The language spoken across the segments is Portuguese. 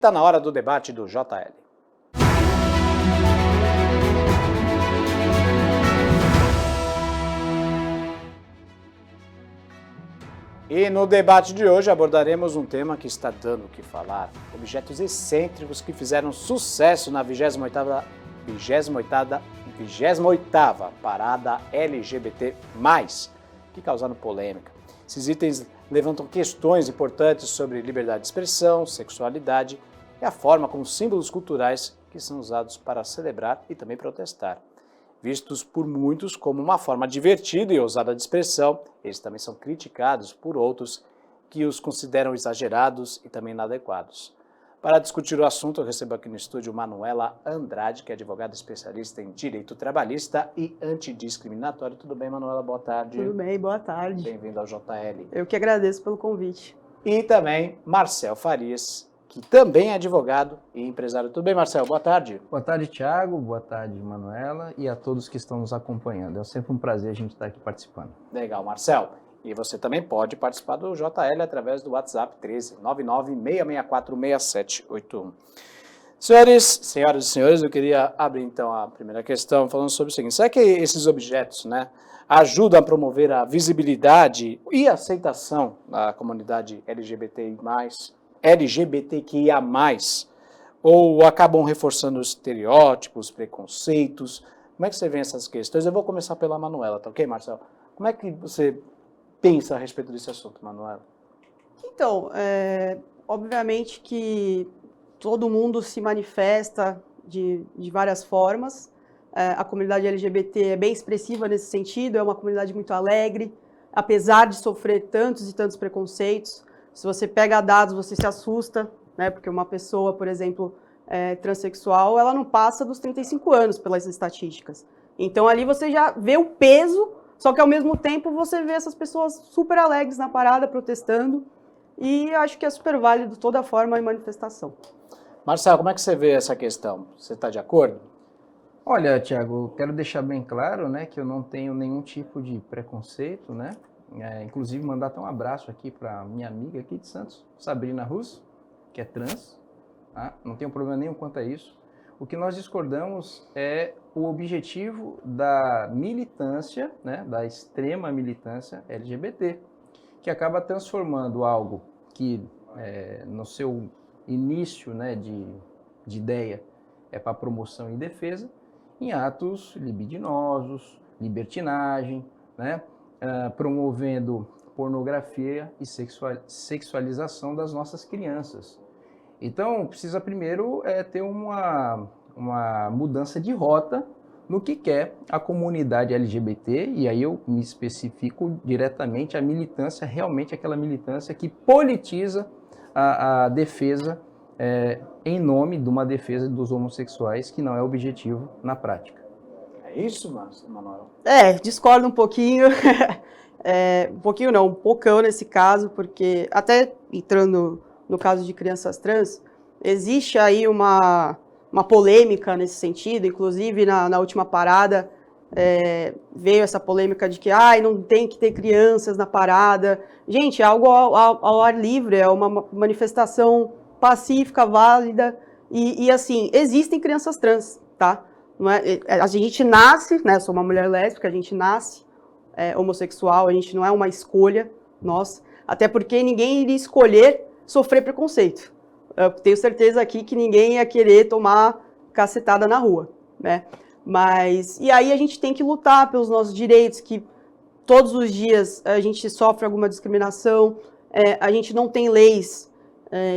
Está na hora do debate do JL. E no debate de hoje abordaremos um tema que está dando o que falar. Objetos excêntricos que fizeram sucesso na 28ª Parada LGBT+, que causaram polêmica. Esses itens levantam questões importantes sobre liberdade de expressão, sexualidade e a forma como símbolos culturais que são usados para celebrar e também protestar. Vistos por muitos como uma forma divertida e ousada de expressão, eles também são criticados por outros que os consideram exagerados e também inadequados. Para discutir o assunto, eu recebo aqui no estúdio Manuela Andrade, que é advogada especialista em direito trabalhista e antidiscriminatório. Tudo bem, Manuela? Boa tarde. Tudo bem, boa tarde. Bem-vindo ao JL. Eu que agradeço pelo convite. E também Marcel Farias, que também é advogado e empresário. Tudo bem, Marcel? Boa tarde. Boa tarde, Thiago. Boa tarde, Manuela, e a todos que estão nos acompanhando. É sempre um prazer a gente estar aqui participando. Legal, Marcel. E você também pode participar do JL através do WhatsApp 1399-664-6781. Senhoras e senhores, eu queria abrir então a primeira questão falando sobre o seguinte. Será que esses objetos, ajudam a promover a visibilidade e a aceitação da comunidade LGBTQIA+, ou acabam reforçando os estereótipos, preconceitos? Como é que você vê essas questões? Eu vou começar pela Manuela, tá ok, Marcel? Como é que você pensa a respeito desse assunto, Manuela? Então, obviamente que todo mundo se manifesta de várias formas. A comunidade LGBT é bem expressiva nesse sentido, é uma comunidade muito alegre, apesar de sofrer tantos e tantos preconceitos. Se você pega dados, você se assusta, porque uma pessoa, por exemplo, transexual, ela não passa dos 35 anos pelas estatísticas. Então ali você já vê o peso, só que ao mesmo tempo você vê essas pessoas super alegres na parada, protestando, e acho que é super válido toda forma de manifestação. Marcelo, como é que você vê essa questão? Você está de acordo? Olha, Thiago, quero deixar bem claro, que eu não tenho nenhum tipo de preconceito, inclusive mandar até um abraço aqui para minha amiga aqui de Santos, Sabrina Russo, que é trans, tá? Não tenho problema nenhum quanto a isso. O que nós discordamos é o objetivo da militância, da extrema militância LGBT, que acaba transformando algo que no seu início de ideia é para promoção e defesa, em atos libidinosos, libertinagem, promovendo pornografia e sexualização das nossas crianças. Então, precisa primeiro ter uma mudança de rota no que quer a comunidade LGBT, e aí eu me especifico diretamente a militância, realmente aquela militância que politiza a defesa em nome de uma defesa dos homossexuais, que não é objetivo na prática. É isso, Manuel? Discordo um pouquinho, um pouquinho não, um pocão nesse caso, porque até entrando no caso de crianças trans, existe aí uma polêmica nesse sentido, inclusive na última parada veio essa polêmica de que não tem que ter crianças na parada. Gente, é algo ao ar livre, é uma manifestação pacífica, válida, e assim, existem crianças trans, tá? Não a gente nasce, sou uma mulher lésbica, a gente nasce homossexual, a gente não é uma escolha nossa, até porque ninguém iria escolher sofrer preconceito. Eu tenho certeza aqui que ninguém ia querer tomar cacetada na rua, e aí a gente tem que lutar pelos nossos direitos, que todos os dias a gente sofre alguma discriminação, a gente não tem leis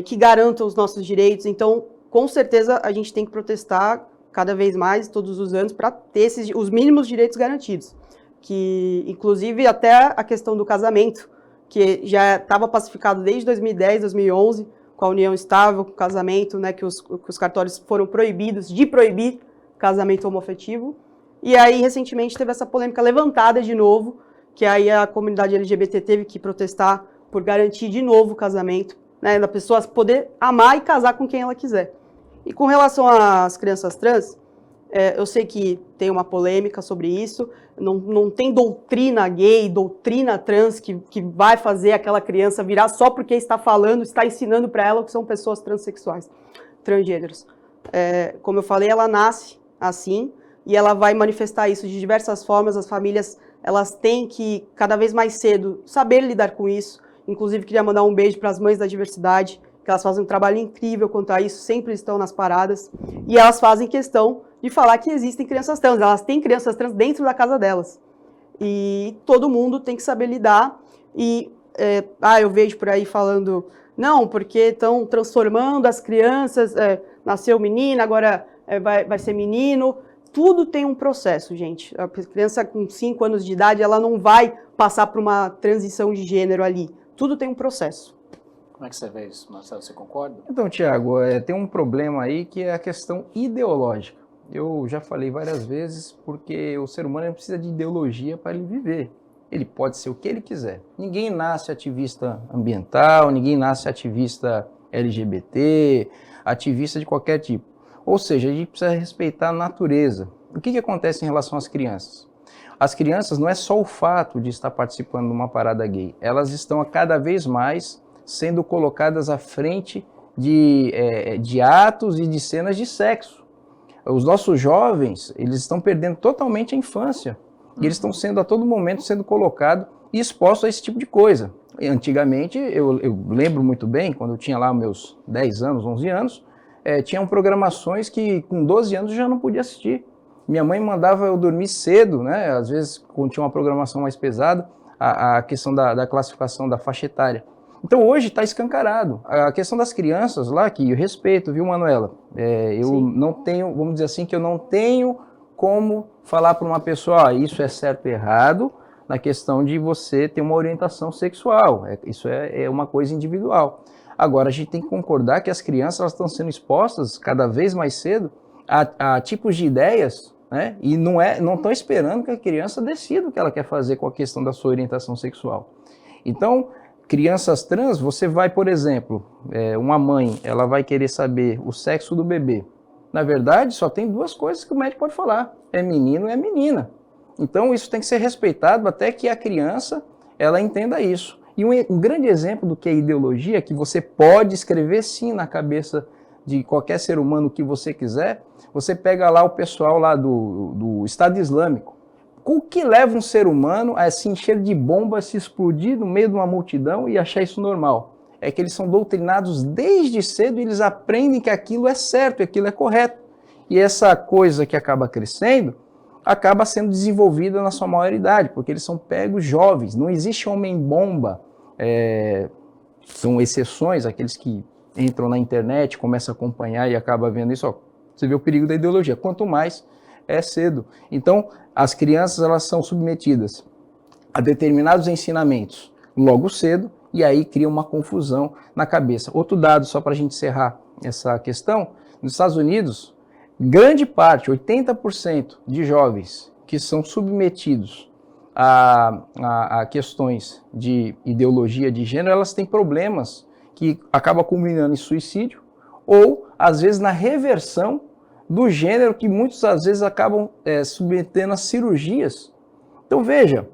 que garantam os nossos direitos, então com certeza a gente tem que protestar cada vez mais, todos os anos, para ter os mínimos direitos garantidos, que inclusive até a questão do casamento, que já estava pacificado desde 2010, 2011, com a união estável, com o casamento, que os cartórios foram proibidos de proibir casamento homoafetivo. E aí, recentemente, teve essa polêmica levantada de novo, que aí a comunidade LGBT teve que protestar por garantir de novo o casamento, da pessoa poder amar e casar com quem ela quiser. E com relação às crianças trans, Eu sei que tem uma polêmica sobre isso, não tem doutrina gay, doutrina trans que vai fazer aquela criança virar só porque está falando, está ensinando para ela que são pessoas transexuais, transgêneros. Como eu falei, ela nasce assim e ela vai manifestar isso de diversas formas. As famílias, elas têm que, cada vez mais cedo, saber lidar com isso. Inclusive, queria mandar um beijo para as mães da diversidade, que elas fazem um trabalho incrível quanto a isso, sempre estão nas paradas, e elas fazem questão de falar que existem crianças trans, elas têm crianças trans dentro da casa delas. E todo mundo tem que saber lidar, e eu vejo por aí falando, não, porque estão transformando as crianças, nasceu menina, agora vai ser menino. Tudo tem um processo, gente. A criança com 5 anos de idade, ela não vai passar por uma transição de gênero ali. Tudo tem um processo. Como é que você vê isso, Marcelo? Você concorda? Então, Tiago, tem um problema aí que é a questão ideológica. Eu já falei várias vezes, porque o ser humano precisa de ideologia para ele viver. Ele pode ser o que ele quiser. Ninguém nasce ativista ambiental, ninguém nasce ativista LGBT, ativista de qualquer tipo. Ou seja, a gente precisa respeitar a natureza. O que acontece em relação às crianças? As crianças não é só o fato de estar participando de uma parada gay, elas estão a cada vez mais sendo colocadas à frente de atos e de cenas de sexo. Os nossos jovens, eles estão perdendo totalmente a infância. E eles estão sendo a todo momento sendo colocados e expostos a esse tipo de coisa. E antigamente, eu lembro muito bem, quando eu tinha lá meus 10 anos, 11 anos, tinham programações que com 12 anos eu já não podia assistir. Minha mãe mandava eu dormir cedo, né? Às vezes, quando tinha uma programação mais pesada, a questão da classificação da faixa etária. Então hoje está escancarado. A questão das crianças lá, que eu respeito, viu, Manuela? Eu Sim. Não tenho, vamos dizer assim, que eu não tenho como falar para uma pessoa, isso é certo e errado, na questão de você ter uma orientação sexual. Isso é uma coisa individual. Agora, a gente tem que concordar que as crianças elas estão sendo expostas cada vez mais cedo a tipos de ideias, né? E não estão esperando que a criança decida o que ela quer fazer com a questão da sua orientação sexual. Então, crianças trans, você vai, por exemplo, uma mãe, ela vai querer saber o sexo do bebê. Na verdade, só tem 2 coisas que o médico pode falar, é menino e é menina. Então, isso tem que ser respeitado até que a criança, ela entenda isso. E um grande exemplo do que é ideologia, que você pode escrever sim na cabeça de qualquer ser humano o que você quiser, você pega lá o pessoal lá do Estado Islâmico. O que leva um ser humano a se encher de bomba, se explodir no meio de uma multidão e achar isso normal? É que eles são doutrinados desde cedo e eles aprendem que aquilo é certo, que aquilo é correto. E essa coisa que acaba crescendo, acaba sendo desenvolvida na sua maioridade, porque eles são pegos jovens. Não existe homem-bomba. São exceções, aqueles que entram na internet, começam a acompanhar e acabam vendo isso. Você vê o perigo da ideologia. Quanto mais é cedo. Então, as crianças elas são submetidas a determinados ensinamentos logo cedo e aí cria uma confusão na cabeça. Outro dado, só para a gente encerrar essa questão, nos Estados Unidos, grande parte, 80% de jovens que são submetidos a questões de ideologia de gênero, elas têm problemas que acabam culminando em suicídio ou, às vezes, na reversão do gênero que muitas das vezes acabam submetendo a cirurgias. Então veja,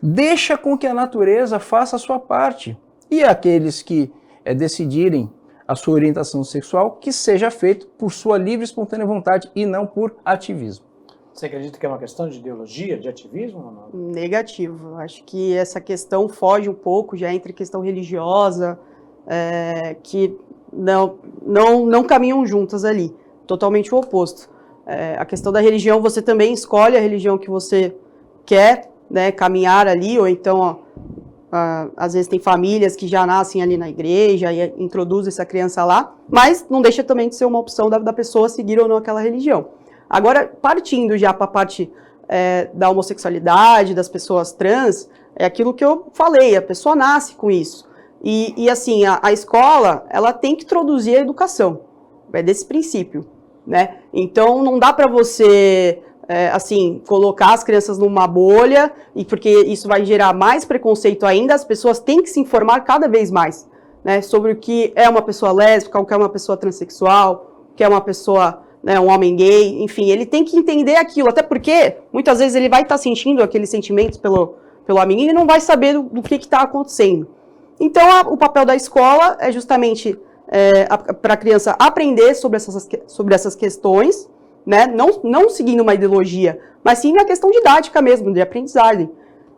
deixa com que a natureza faça a sua parte. E aqueles que decidirem a sua orientação sexual, que seja feito por sua livre e espontânea vontade e não por ativismo. Você acredita que é uma questão de ideologia, de ativismo ou não? Negativo. Acho que essa questão foge um pouco, já entra em questão religiosa, que não caminham juntas ali. Totalmente o oposto. A questão da religião, você também escolhe a religião que você quer, né, caminhar ali, ou então, às vezes tem famílias que já nascem ali na igreja e introduzem essa criança lá, mas não deixa também de ser uma opção da pessoa seguir ou não aquela religião. Agora, partindo já para a parte da homossexualidade, das pessoas trans, é aquilo que eu falei, a pessoa nasce com isso. E assim, a escola, ela tem que introduzir a educação, é desse princípio, né? Então, não dá para você, assim, colocar as crianças numa bolha, e porque isso vai gerar mais preconceito ainda, as pessoas têm que se informar cada vez mais, né? Sobre o que é uma pessoa lésbica, o que é uma pessoa transexual, o que é uma pessoa né, um homem gay, enfim, ele tem que entender aquilo, até porque muitas vezes ele vai estar sentindo aqueles sentimentos pelo amiguinho e não vai saber do que está acontecendo. Então, o papel da escola é justamente para a criança aprender sobre essas questões, né, não seguindo uma ideologia, mas sim a questão didática mesmo, de aprendizagem.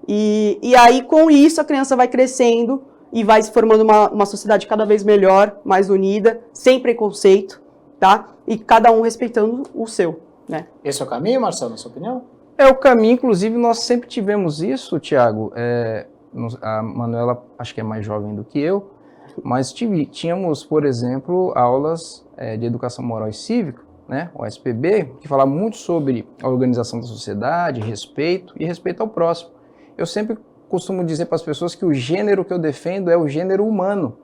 E aí, com isso, a criança vai crescendo e vai se formando uma sociedade cada vez melhor, mais unida, sem preconceito, tá? E cada um respeitando o seu, né? Esse é o caminho, Marcelo, na sua opinião? É o caminho, inclusive nós sempre tivemos isso, Tiago. A Manuela acho que é mais jovem do que eu, mas tínhamos, por exemplo, aulas de educação moral e cívica, né, o SPB, que falava muito sobre a organização da sociedade, respeito e respeito ao próximo. Eu sempre costumo dizer para as pessoas que o gênero que eu defendo é o gênero humano.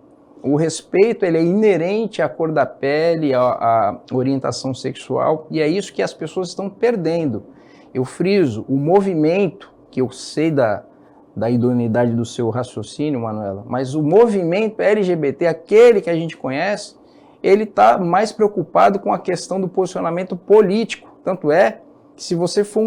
O respeito ele é inerente à cor da pele, à orientação sexual, e é isso que as pessoas estão perdendo. Eu friso, o movimento, que eu sei da idoneidade do seu raciocínio, Manuela, mas o movimento LGBT, aquele que a gente conhece, ele está mais preocupado com a questão do posicionamento político. Tanto é que se você for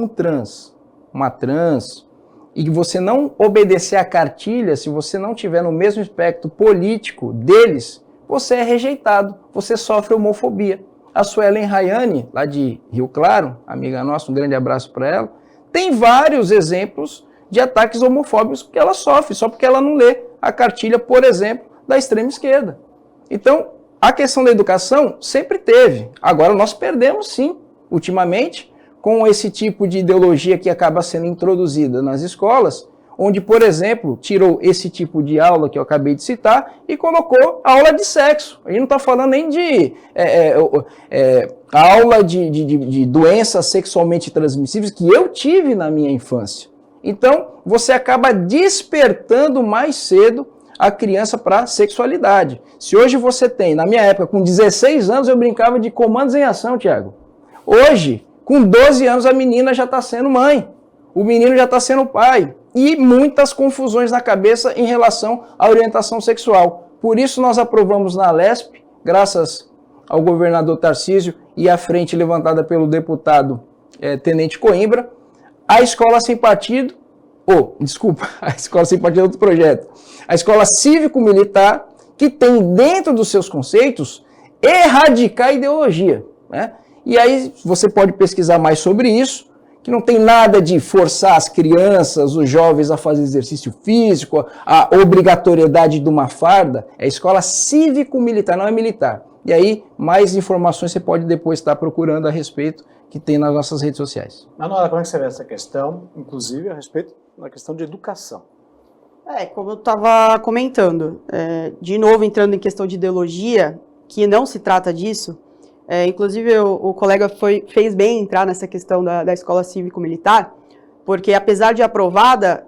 uma trans, e que você não obedecer à cartilha, se você não tiver no mesmo espectro político deles, você é rejeitado, você sofre homofobia. A Suelen Rayane, lá de Rio Claro, amiga nossa, um grande abraço para ela, tem vários exemplos de ataques homofóbicos que ela sofre, só porque ela não lê a cartilha, por exemplo, da extrema esquerda. Então, a questão da educação sempre teve. Agora nós perdemos sim, ultimamente, com esse tipo de ideologia que acaba sendo introduzida nas escolas, onde, por exemplo, tirou esse tipo de aula que eu acabei de citar e colocou a aula de sexo. A gente não está falando nem de aula de doenças sexualmente transmissíveis que eu tive na minha infância. Então, você acaba despertando mais cedo a criança para a sexualidade. Se hoje você tem, na minha época, com 16 anos, eu brincava de comandos em ação, Tiago. Hoje, com 12 anos, a menina já está sendo mãe, o menino já está sendo pai. E muitas confusões na cabeça em relação à orientação sexual. Por isso nós aprovamos na Lesp, graças ao governador Tarcísio e à frente levantada pelo deputado Tenente Coimbra, a escola sem partido, a escola sem partido é outro projeto, a escola cívico-militar, que tem dentro dos seus conceitos erradicar a ideologia, né? E aí você pode pesquisar mais sobre isso, que não tem nada de forçar as crianças, os jovens a fazer exercício físico, a obrigatoriedade de uma farda. É escola cívico-militar, não é militar. E aí, mais informações você pode depois estar procurando a respeito, que tem nas nossas redes sociais. Manuela, como é que você vê essa questão, inclusive a respeito da questão de educação? Como eu estava comentando, de novo entrando em questão de ideologia, que não se trata disso. Inclusive, o colega fez bem entrar nessa questão da escola cívico-militar, porque apesar de aprovada,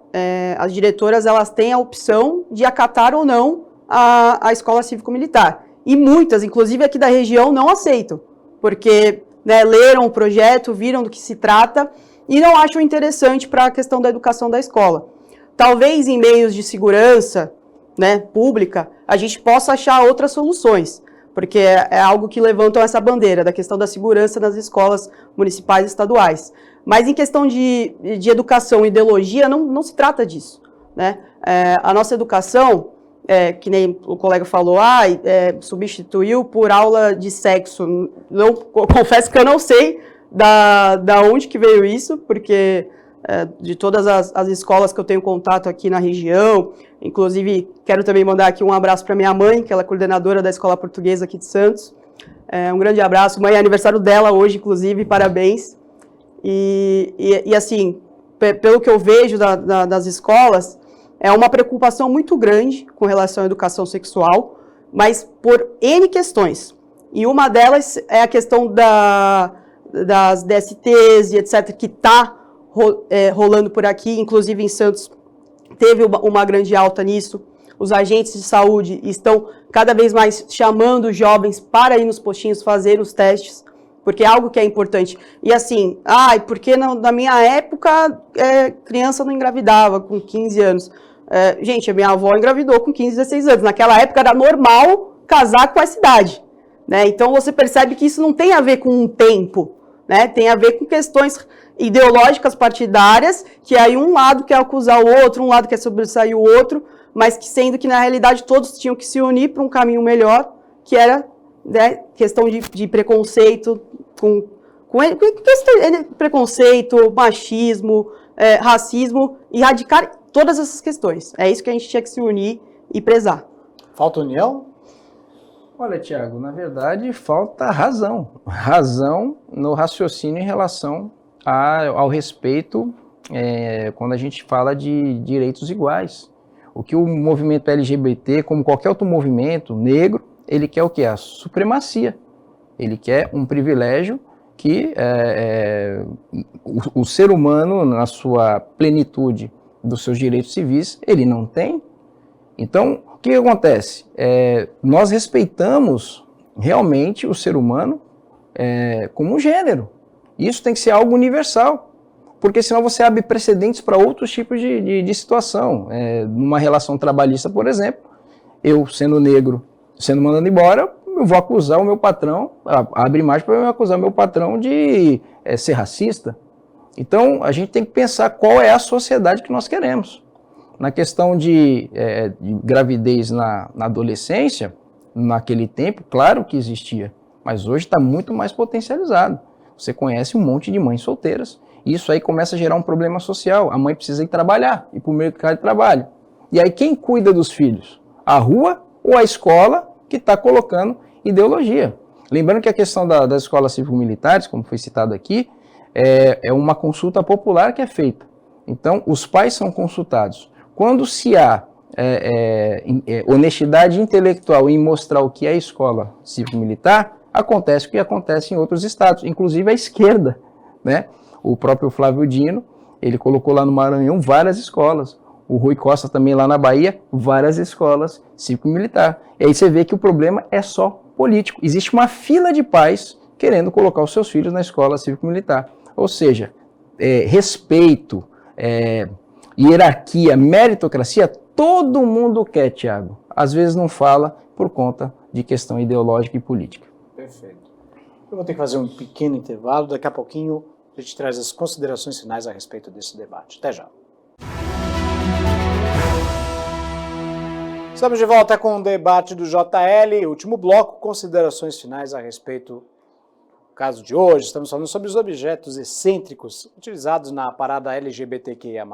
as diretoras elas têm a opção de acatar ou não a escola cívico-militar. E muitas, inclusive aqui da região, não aceitam, porque leram o projeto, viram do que se trata e não acham interessante para a questão da educação da escola. Talvez em meios de segurança pública, a gente possa achar outras soluções, porque é algo que levantam essa bandeira da questão da segurança nas escolas municipais e estaduais. Mas em questão de educação e ideologia, não se trata disso, né? A nossa educação, que nem o colega falou, substituiu por aula de sexo. Confesso que eu não sei da onde que veio isso, porque de todas as escolas que eu tenho contato aqui na região, inclusive quero também mandar aqui um abraço para minha mãe, que ela é coordenadora da escola portuguesa aqui de Santos. Um grande abraço. Mãe, é aniversário dela hoje, inclusive, parabéns. E assim, pelo que eu vejo das escolas, é uma preocupação muito grande com relação à educação sexual, mas por N questões. E uma delas é a questão das DSTs e etc., que está rolando por aqui, inclusive em Santos teve uma grande alta nisso. Os agentes de saúde estão cada vez mais chamando os jovens para ir nos postinhos fazer os testes, porque é algo que é importante. E assim, porque na minha época criança não engravidava com 15 anos. Gente, a minha avó engravidou com 15, 16 anos. Naquela época era normal casar com essa idade, né? Então você percebe que isso não tem a ver com um tempo, né? Tem a ver com questões ideológicas partidárias, que aí um lado quer acusar o outro, um lado quer sobressair o outro, mas que sendo que na realidade todos tinham que se unir para um caminho melhor, que era, né, questão de preconceito, preconceito, machismo, racismo, erradicar todas essas questões. É isso que a gente tinha que se unir e prezar. Falta união? Olha, Tiago, na verdade falta razão. Razão no raciocínio em relação ao respeito quando a gente fala de direitos iguais. O que o movimento LGBT, como qualquer outro movimento negro, ele quer o quê? A supremacia. Ele quer um privilégio que o ser humano, na sua plenitude dos seus direitos civis, ele não tem. Então, o que acontece? Nós respeitamos realmente o ser humano como um gênero. Isso tem que ser algo universal, porque senão você abre precedentes para outros tipos de situação. Numa relação trabalhista, por exemplo, eu sendo negro, sendo mandado embora, eu vou acusar o meu patrão, abre margem para eu acusar o meu patrão de ser racista. Então, a gente tem que pensar qual é a sociedade que nós queremos. Na questão de gravidez na adolescência, naquele tempo, claro que existia, mas hoje está muito mais potencializado. Você conhece um monte de mães solteiras, e isso aí começa a gerar um problema social. A mãe precisa ir trabalhar, ir para o mercado de trabalho. E aí quem cuida dos filhos? A rua ou a escola que está colocando ideologia? Lembrando que a questão das escolas cívico-militares, como foi citado aqui, é uma consulta popular que é feita. Então, os pais são consultados. Quando se há honestidade intelectual em mostrar o que é a escola cívico-militar, acontece o que acontece em outros estados, inclusive a esquerda, né? O próprio Flávio Dino, ele colocou lá no Maranhão várias escolas. O Rui Costa também lá na Bahia, várias escolas cívico-militar. E aí você vê que o problema é só político. Existe uma fila de pais querendo colocar os seus filhos na escola cívico-militar. Ou seja, respeito, hierarquia, meritocracia, todo mundo quer, Tiago. Às vezes não fala por conta de questão ideológica e política. Perfeito. Eu vou ter que fazer um pequeno intervalo. Daqui a pouquinho a gente traz as considerações finais a respeito desse debate. Até já. Estamos de volta com o debate do JL, último bloco, considerações finais a respeito do caso de hoje. Estamos falando sobre os objetos excêntricos utilizados na parada LGBTQIA+,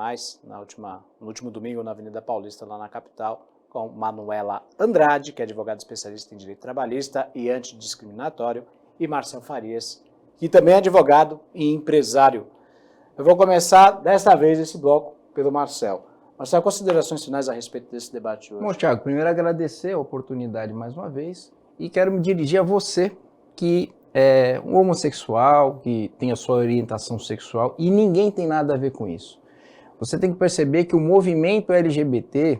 no último domingo na Avenida Paulista, lá na capital, com Manuela Andrade, que é advogada especialista em direito trabalhista e antidiscriminatório, e Marcel Farias, que também é advogado e empresário. Eu vou começar, desta vez, esse bloco pelo Marcel. Marcel, considerações finais a respeito desse debate hoje? Bom, Tiago, primeiro agradecer a oportunidade mais uma vez e quero me dirigir a você que é um homossexual, que tem a sua orientação sexual e ninguém tem nada a ver com isso. Você tem que perceber que o movimento LGBT,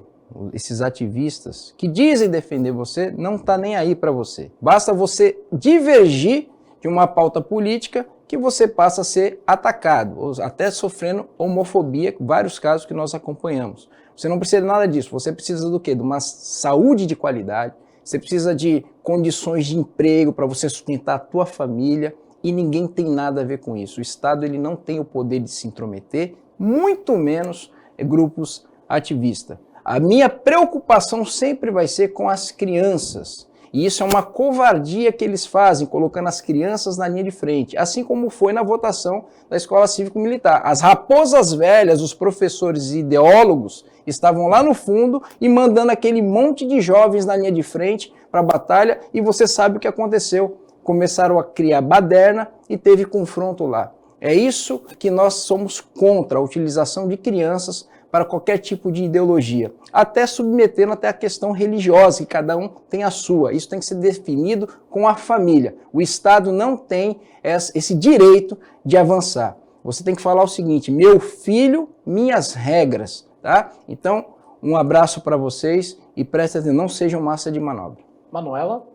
esses ativistas que dizem defender você, não está nem aí para você. Basta você divergir de uma pauta política que você passa a ser atacado, ou até sofrendo homofobia, vários casos que nós acompanhamos. Você não precisa de nada disso, você precisa do quê? De uma saúde de qualidade, você precisa de condições de emprego para você sustentar a tua família e ninguém tem nada a ver com isso. O Estado ele não tem o poder de se intrometer, muito menos grupos ativistas. A minha preocupação sempre vai ser com as crianças. E isso é uma covardia que eles fazem, colocando as crianças na linha de frente, assim como foi na votação da Escola Cívico-Militar. As raposas velhas, os professores e ideólogos, estavam lá no fundo e mandando aquele monte de jovens na linha de frente para a batalha, e você sabe o que aconteceu. Começaram a criar baderna e teve confronto lá. É isso que nós somos contra, a utilização de crianças para qualquer tipo de ideologia, até submetendo até a questão religiosa, que cada um tem a sua. Isso tem que ser definido com a família. O Estado não tem esse direito de avançar. Você tem que falar o seguinte: meu filho, minhas regras, tá? Então, um abraço para vocês e prestem atenção, não sejam massa de manobra. Manuela?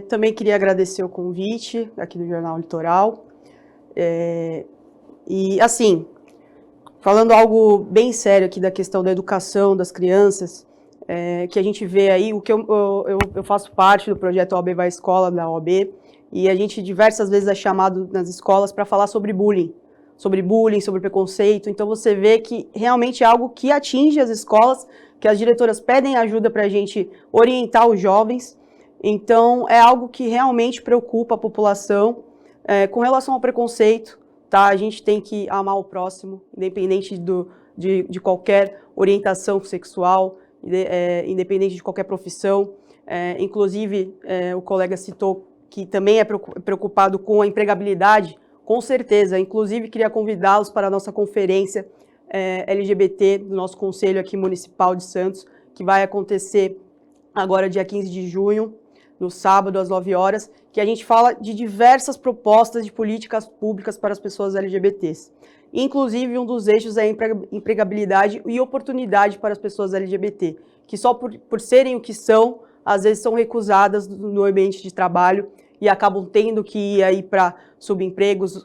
Também queria agradecer o convite aqui do Jornal Litoral. E assim, falando algo bem sério aqui da questão da educação das crianças, que a gente vê aí, o que eu faço parte do projeto OAB Vai Escola, da OAB, e a gente diversas vezes é chamado nas escolas para falar sobre bullying, sobre preconceito. Então você vê que realmente é algo que atinge as escolas, que as diretoras pedem ajuda para a gente orientar os jovens. Então é algo que realmente preocupa a população. Com relação ao preconceito, tá? A gente tem que amar o próximo, independente de qualquer orientação sexual, independente de qualquer profissão. Inclusive, o colega citou que também é preocupado com a empregabilidade, com certeza. Inclusive, queria convidá-los para a nossa conferência LGBT do nosso Conselho aqui municipal de Santos, que vai acontecer agora dia 15 de junho, no sábado, às 9 horas, que a gente fala de diversas propostas de políticas públicas para as pessoas LGBTs. Inclusive, um dos eixos é a empregabilidade e oportunidade para as pessoas LGBT, que só por serem o que são, às vezes são recusadas no ambiente de trabalho e acabam tendo que ir aí para subempregos,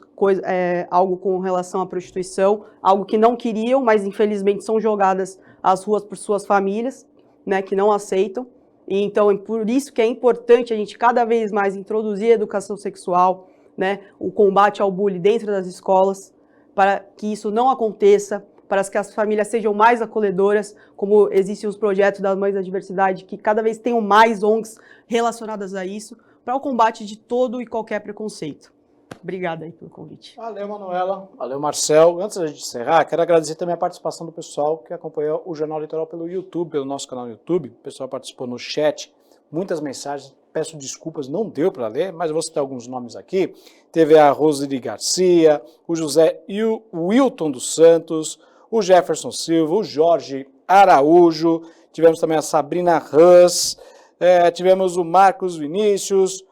algo com relação à prostituição, algo que não queriam, mas infelizmente são jogadas às ruas por suas famílias, né, que não aceitam. E então, é por isso que é importante a gente cada vez mais introduzir a educação sexual, né, o combate ao bullying dentro das escolas, para que isso não aconteça, para que as famílias sejam mais acolhedoras, como existem os projetos das Mães da Diversidade, que cada vez tenham mais ONGs relacionadas a isso, para o combate de todo e qualquer preconceito. Obrigada aí pelo convite. Valeu, Manuela. Valeu, Marcel. Antes de encerrar, quero agradecer também a participação do pessoal que acompanhou o Jornal Litoral pelo YouTube, pelo nosso canal no YouTube. O pessoal participou no chat, muitas mensagens. Peço desculpas, não deu para ler, mas vou citar alguns nomes aqui. Teve a Roseli Garcia, o José Wilton dos Santos, o Jefferson Silva, o Jorge Araújo, tivemos também a Sabrina Rãs, tivemos o Marcos Vinícius,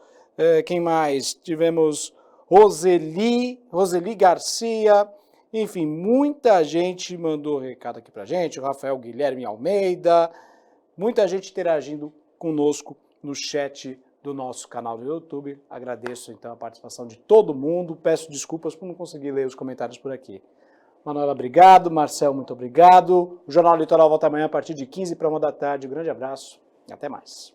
quem mais? Tivemos Roseli Garcia, enfim, muita gente mandou recado aqui pra gente, o Rafael Guilherme Almeida, muita gente interagindo conosco no chat do nosso canal do YouTube. Agradeço então a participação de todo mundo, peço desculpas por não conseguir ler os comentários por aqui. Manuela, obrigado, Marcel, muito obrigado. O Jornal Litoral volta amanhã a partir de 15 para 1 da tarde. Um grande abraço e até mais.